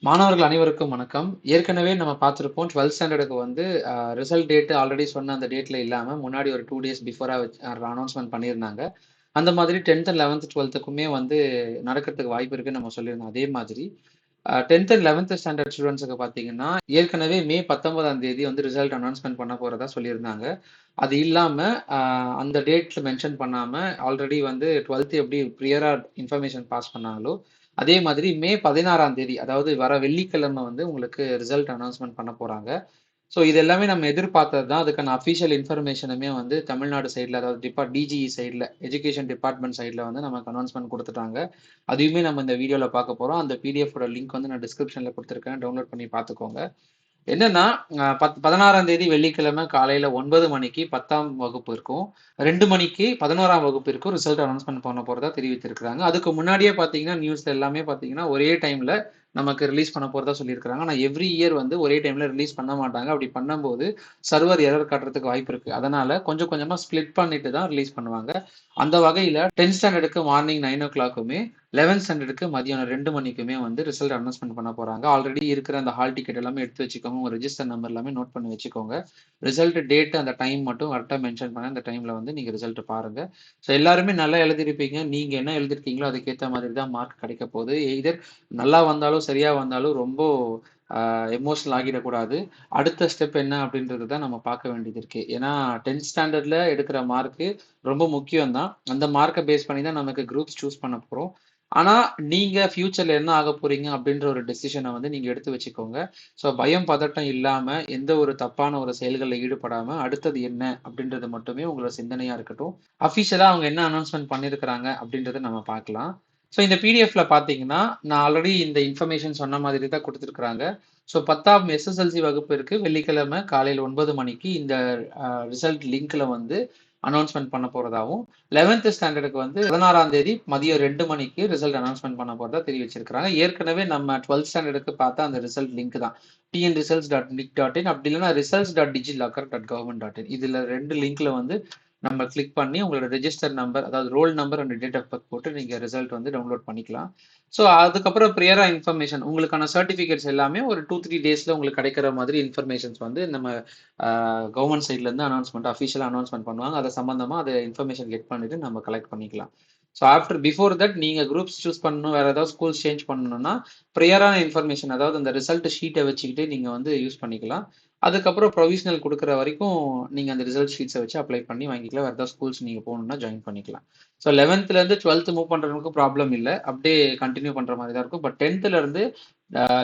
மாணவர்கள் அனைவருக்கும் வணக்கம். ஏற்கனவே நம்ம பார்த்திருப்போம் 12th ஸ்டாண்டர்டுக்கு வந்து ரிசல்ட் டேட் ஆல்ரெடி சொன்ன அந்த டேட்ல இல்லாம முன்னாடி ஒரு 2 டேஸ் பிஃபோரா அனௌன்ஸ்மென்ட் பண்ணியிருந்தாங்க. அந்த மாதிரி 10th அண்ட் 11th 12த்துக்குமே வந்து நடக்கிறதுக்கு வாய்ப்பு இருக்குன்னு நம்ம சொல்லியிருந்தோம். அதே மாதிரி 10th அண்ட் 11th ஸ்டாண்டர்ட் ஸ்டூடண்ட்ஸுக்கு பார்த்தீங்கன்னா, ஏற்கனவே மே 19ஆம் தேதி வந்து ரிசல்ட் அனௌன்ஸ்மென்ட் பண்ண போறதா சொல்லியிருந்தாங்க. அது இல்லாம அ அந்த டேட்ல மென்ஷன் பண்ணாம ஆல்ரெடி வந்து 12th எப்படி ப்ரியரா இன்ஃபர்மேஷன் பாஸ் பண்ணாங்களோ, அதே மாதிரி மே 16ஆம் தேதி அதாவது வர வெள்ளிக்கிழமை வந்து உங்களுக்கு ரிசல்ட் அனௌன்ஸ்மென்ட் பண்ண போறாங்க. ஸோ இது எல்லாமே நம்ம எதிர்பார்த்தது தான். அதுக்கான அஃபிஷியல் இன்ஃபர்மேஷனுமே வந்து தமிழ்நாடு சைட்ல அதாவது டிஜிஇ சைட்ல எஜுகேஷன் டிபார்ட்மெண்ட் சைட்ல வந்து நமக்கு அனௌன்ஸ்மென்ட் குடுத்துட்டாங்க. அதையுமே நம்ம இந்த வீடியோல பார்க்க போறோம். அந்த பிடிஎஃப் ஓட லிங்க் வந்து நான் டிஸ்கிரிப்ஷன்ல குடுத்துருக்கேன். டவுன்லோட் பண்ணி பார்த்துக்கோங்க. என்னன்னா, 16ஆம் தேதி வெள்ளிக்கிழமை காலையில 9 மணிக்கு 10ஆம் வகுப்பு இருக்கும். 2 மணிக்கு 11ஆம் வகுப்பிற்கும் ரிசல்ட் அனௌன்ஸ்மென்ட் பண்ண போறதா தெரிவித்திருக்கிறாங்க. அதுக்கு முன்னாடியே பார்த்தீங்கன்னா, நியூஸ்ல எல்லாமே பார்த்தீங்கன்னா, ஒரே டைம்ல நமக்கு ரிலீஸ் பண்ண போறதா சொல்லியிருக்கிறாங்க. ஆனா எவ்ரி இயர் வந்து ஒரே டைம்ல ரிலீஸ் பண்ண மாட்டாங்க. அப்படி பண்ணும்போது சர்வர் எரர் காட்டுறதுக்கு வாய்ப்பு இருக்கு. அதனால கொஞ்சம் கொஞ்சமா ஸ்ப்ளிட் பண்ணிட்டு தான் ரிலீஸ் பண்ணுவாங்க. அந்த வகையில 10th ஸ்டாண்டர்டுக்கு மார்னிங் 9:00க்குமே 11th ஸ்டாண்டர்டுக்கு மதியானம் 2 மணிக்குமே வந்து ரிசல்ட் அனௌன்ஸ்மென்ட் பண்ண போறாங்க. ஆல்ரெடி இருக்கிற அந்த ஹால் டிக்கெட் எல்லாமே எடுத்து வச்சுக்கோங்க. உங்க ரெஜிஸ்டர் நம்பர் எல்லாமே நோட் பண்ணி வச்சுக்கோங்க. ரிசல்ட் டேட் அந்த டைம் மட்டும் கரெக்ட்டா மென்ஷன் பண்ணி அந்த டைம்ல வந்து நீங்க ரிசல்ட் பாருங்க. ஸோ எல்லாருமே நல்லா எழுதியிருப்பீங்க. நீங்க என்ன எழுதியிருக்கீங்களோ அதுக்கேத்த மாதிரி தான் மார்க் கிடைக்க போகுது. எய்தர் நல்லா வந்தாலும், சரியா வந்தாலும் ரொம்ப எமோஷனல் ஆகிடக்கூடாது. அடுத்த ஸ்டெப் என்ன அப்படின்றது தான் நம்ம பார்க்க வேண்டியது இருக்கு. ஏன்னா 10th ஸ்டாண்டர்ட்ல எடுக்கிற மார்க்கு ரொம்ப முக்கியம் தான். அந்த மார்க்க பேஸ் பண்ணி தான் நமக்கு குரூப்ஸ் சூஸ் பண்ண போறோம். ஆனா, நீங்க ஃபியூச்சர்ல என்ன ஆகப் போறீங்க அப்படின்ற ஒரு டெசிஷன வந்து நீங்க எடுத்து வச்சுக்கோங்க. ஸோ பயம், பதட்டம் இல்லாம எந்த ஒரு தப்பான ஒரு செயல்கள்ல ஈடுபடாம, அடுத்தது என்ன அப்படின்றது மட்டுமே உங்களோட சிந்தனையா இருக்கட்டும். அஃபிஷியலா அவங்க என்ன அனௌன்ஸ்மென்ட் பண்ணியிருக்கிறாங்க அப்படின்றத நம்ம பார்க்கலாம். ஸோ இந்த பிடிஎஃப்ல பார்த்தீங்கன்னா, நான் ஆல்ரெடி இந்த இன்ஃபர்மேஷன் சொன்ன மாதிரி தான் குடுத்துருக்காங்க. ஸோ 10ஆம் எஸ்எஸ்எல்சி வகுப்பிற்கு வெள்ளிக்கிழமை காலையில 9 மணிக்கு இந்த ரிசல்ட் லிங்க்ல வந்து அனௌன்ஸ்மென்ட் பண்ண போறதாவும், 11th ஸ்டாண்டர்டுக்கு வந்து 16ஆம் தேதி மதியம் 2 மணிக்கு ரிசல்ட் அனௌன்ஸ்மென்ட் பண்ண போறதா தெரிவிச்சிருக்காங்க. ஏற்கனவே நம்ம 12th ஸ்டாண்டர்டுக்கு பார்த்த அந்த ரிசல்ட் லிங்க் தான். tnresults.nic.in அப்படி இல்லன்னா results.digilocker.government.in இதுல 2 லிங்க்ல வந்து நம்ம கிளிக் பண்ணி உங்களோட ரெஜிஸ்டர் நம்பர் அதாவது roll number and date of birth போட்டு நீங்க ரிசல்ட் வந்து டவுன்லோட் பண்ணிக்கலாம். ஸோ அதுக்கப்புறம் ப்ரியரா இன்ஃபர்மேஷன் உங்களுக்கான சர்டிஃபிகேட்ஸ் எல்லாமே ஒரு 2, 3 டேஸ்ல உங்களுக்கு கிடைக்கிற மாதிரி இன்ஃபர்மேஷன்ஸ் வந்து நம்ம கவர்மெண்ட் சைட்ல இருந்து அனௌன்ஸ்மெண்ட் அஃபிஷியலா அனௌன்ஸ்மெண்ட் பண்ணுவாங்க. அது சம்பந்தமா அதை இன்ஃபர்மேஷன் கெட் பண்ணிட்டு நம்ம கலெக்ட் பண்ணிக்கலாம். ஸோ பிஃபோர் தட் நீங்க குரூப்ஸ் சூஸ் பண்ணணும், வேற ஏதாவது ஸ்கூல்ஸ் சேஞ்ச் பண்ணணும்னா ப்ரியரான இன்ஃபர்மேஷன் அதாவது அந்த ரிசல்ட் ஷீட்டை வச்சுக்கிட்டு நீங்க வந்து யூஸ் பண்ணிக்கலாம். அதுக்கப்புறம் ப்ரொவிஷனல் குடுக்குற வரைக்கும் நீங்க அந்த ரிசல்ட் ஷீட்ஸ வச்சு அப்ளை பண்ணி வாங்கிக்கலாம். வேற ஏதாவது ஸ்கூல்ஸ் நீங்க போகணும்னா ஜாயின் பண்ணிக்கலாம். ஸோ 11th இருந்து 12th மூவ் பண்றவங்களுக்கு ப்ராப்ளம் இல்ல. அப்படியே கன்டின்யூ பண்ற மாதிரி தான் இருக்கும். பட் 10th இருந்து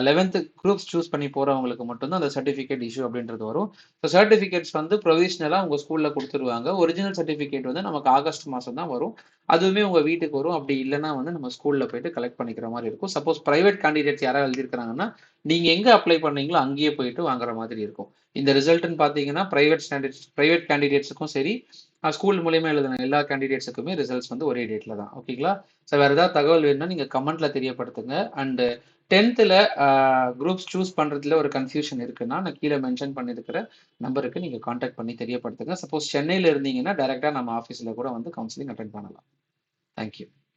11th குரூப்ஸ் சூஸ் பண்ணி போறவங்களுக்கு மட்டும் தான் அந்த சர்டிஃபிகேட் இஷ்யூ அப்படின்றது வரும். ஸோ சர்டிஃபிகேட்ஸ் வந்து ப்ரொவிஷனலா உங்க ஸ்கூல்ல குடுத்துருவாங்க. ஒரிஜினல் சர்டிஃபிகேட் வந்து நமக்கு ஆகஸ்ட் மாசம் தான் வரும். அதுவுமே உங்க வீட்டுக்கு வரும். அப்படி இல்லன்னா வந்து நம்ம ஸ்கூல்ல போயிட்டு கலெக்ட் பண்ணிக்கிற மாரி இருக்கும். சப்போஸ் பிரைவேட் கேண்டிடேட்ஸ் யாராவது எழுதியிருக்காங்கன்னா, நீங்க எங்க அப்ளை பண்ணீங்களோ அங்கேயே போயிட்டு வாங்குற மாதிரி இருக்கும். இந்த ரிசல்ட்ன்னு பார்த்தீங்கன்னா, பிரைவேட் கேண்டிடேட்ஸுக்கும் சரி, ஸ்கூல் மூலியமா எழுதின எல்லா கேண்டிடேட்ஸுக்குமே ரிசல்ட்ஸ் வந்து ஒரே டேட்ல தான். ஓகேங்களா? ஸோ வேற ஏதாவது தகவல் வேணும்னா நீங்க கமெண்ட்ல தெரியப்படுத்துங்க. அண்ட் 10த்ல குரூப்ஸ் சூஸ் பண்றதுல ஒரு கன்ஃப்யூஷன் இருக்குன்னா, நான் கீழ மென்ஷன் பண்ணியிருக்கிற நம்பருக்கு நீங்க கான்டாக்ட் பண்ணி தெரியப்படுத்துங்க. சப்போஸ் சென்னையில இருந்தீங்கன்னா, டைரக்ட்டா நம்ம ஆஃபீஸ்ல கூட வந்து கவுன்சிலிங் அட்டெண்ட் பண்ணலாம். Thank you.